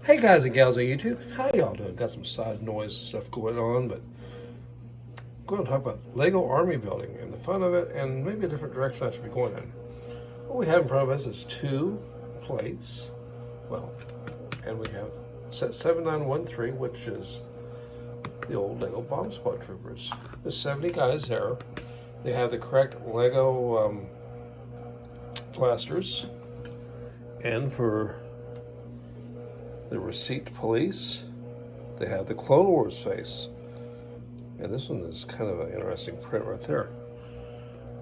Hey guys and gals on YouTube, how y'all doing? Got some side noise stuff going on, but I'm going to talk about Lego army building and the fun of it and maybe a different direction I should be going in. What we have in front of us is two plates, and we have set 7913, which is the old Lego Bomb Squad Troopers. There's 70 guys there. They have the correct Lego blasters, and for the Receipt Police, they have the Clone Wars face. And this one is kind of an interesting print right there.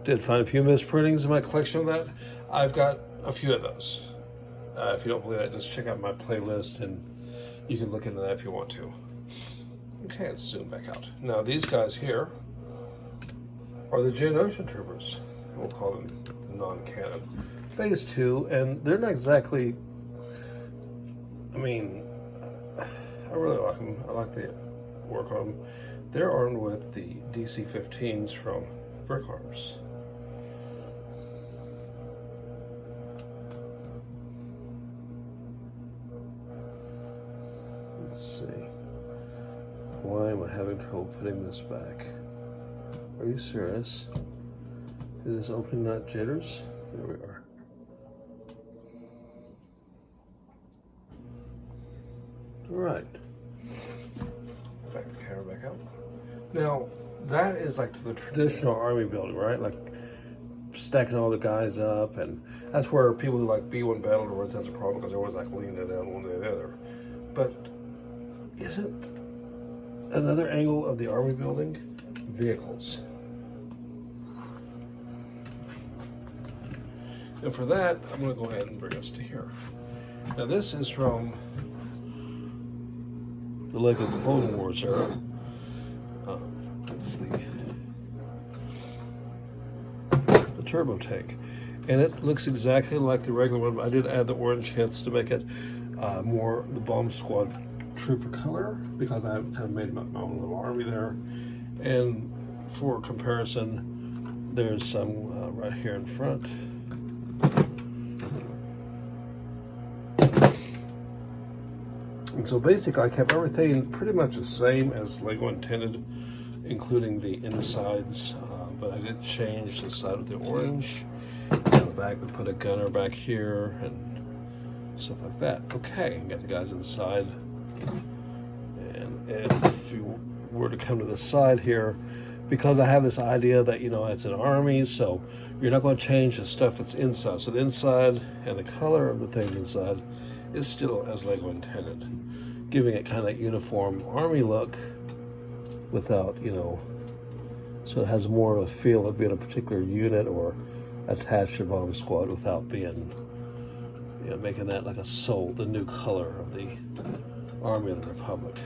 Did find a few misprintings in my collection of that. I've got a few of those. If you don't believe that, just check out my playlist and you can look into that if you want to. Okay, let's zoom back out. Now these guys here are the Geonosian Troopers. We'll call them the non-canon. Phase 2, and they're not exactly, I really like them. I like the work on them. They're armed with the DC-15s from Brick Arms. Let's see. Why am I having trouble putting this back? Are you serious? Is this opening not jitters? There we are. Right. Back the camera back out. Now, that is like the traditional army building, right? Like stacking all the guys up, and that's where people who like B1 Battlelords has a problem because they're always like leaning it down one way or the other. But isn't another angle of the army building vehicles? And for that, I'm going to go ahead and bring us to here. Now this is from the Lego Clone Wars era. It's the turbo tank, and it looks exactly like the regular one, but I did add the orange hits to make it more the Bomb Squad Trooper color because I kind of made my own little army there. And for comparison, there's some right here in front. And so basically I kept everything pretty much the same as Lego intended, including the insides, but I did change the side with the orange. On the back we put a gunner back here and stuff like that. Okay, got the guys inside. And if you were to come to the side here, because I have this idea that, it's an army, so you're not going to change the stuff that's inside. So the inside and the color of the thing inside is still as Lego intended, giving it kind of uniform army look without, so it has more of a feel of being a particular unit or attached to Bomb Squad without being, making that like a soul, the new color of the Army of the Republic.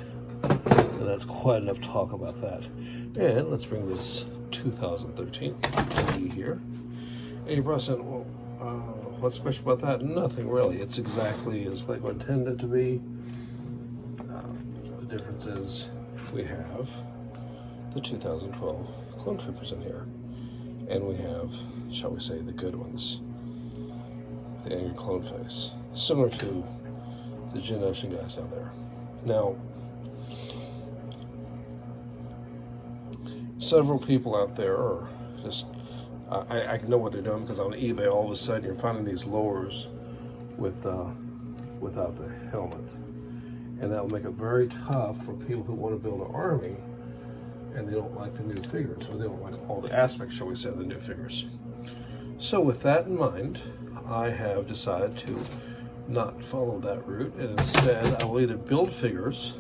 And that's quite enough talk about that. And let's bring this 2013 here. And you brought in, what's special about that? Nothing really. It's exactly as Lego intended to be. The difference is we have the 2012 Clone Troopers in here, and we have, shall we say, the good ones, the angry clone face, similar to the Geonosian guys down there. Now, several people out there are just, I know what they're doing because on eBay all of a sudden you're finding these lowers without the helmet, and that will make it very tough for people who want to build an army and they don't like the new figures, or they don't like all the aspects, shall we say, of the new figures. So with that in mind, I have decided to not follow that route, and instead I will either build figures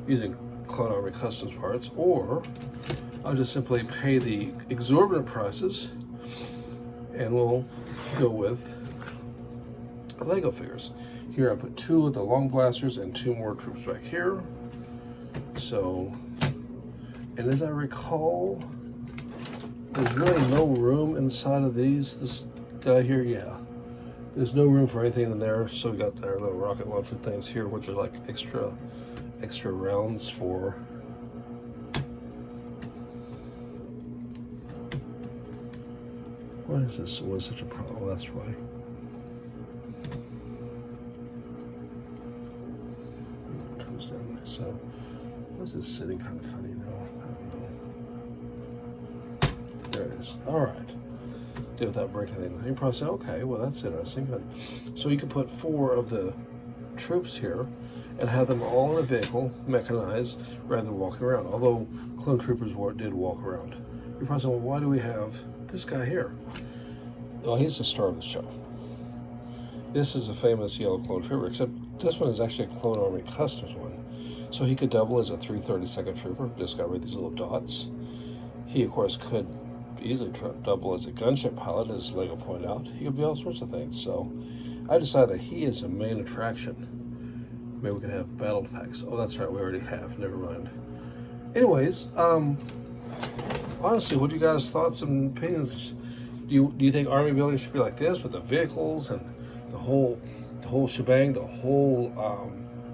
using Clone Army Customs parts, or I'll just simply pay the exorbitant prices and we'll go with Lego figures. Here I put 2 of the long blasters and 2 more troops back here. So, and as I recall, there's really no room inside of these. This guy here, yeah. There's no room for anything in there, so we got our little rocket launcher things here, which are like extra rounds for why is this was such a problem? That's why. goes down. So this is sitting kind of funny now. I don't know. There it is. All right. Did without breaking anything. You probably say, okay, well that's interesting. But so you could put 4 of the troops here and have them all in a vehicle, mechanized, rather than walking around. Although clone troopers did walk around. You're probably saying, well, why do we have this guy here? Well, he's the star of the show. This is a famous yellow clone trooper, except this one is actually a Clone Army Customs one. So he could double as a 332nd trooper, discover these little dots. He, of course, could easily double as a gunship pilot, as Lego pointed out. He could be all sorts of things. So I decided that he is the main attraction. Maybe we could have battle packs. Oh, that's right, we already have. Never mind. Anyways, honestly, what do you guys' thoughts and opinions? Do you think Army buildings should be like this with the vehicles and the whole shebang, the whole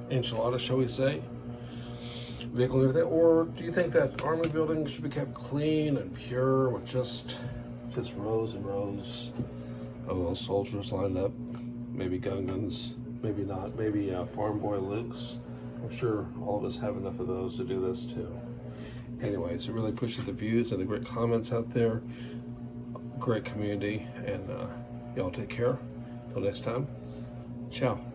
enchilada, shall we say? Vehicle and everything, or do you think that Army buildings should be kept clean and pure with just rows and rows of those soldiers lined up? Maybe Gungans, maybe not, maybe Farm Boy Lukes. I'm sure all of us have enough of those to do this too. Anyways, it really pushes the views and the great comments out there. Great community, and y'all take care. Till next time, ciao.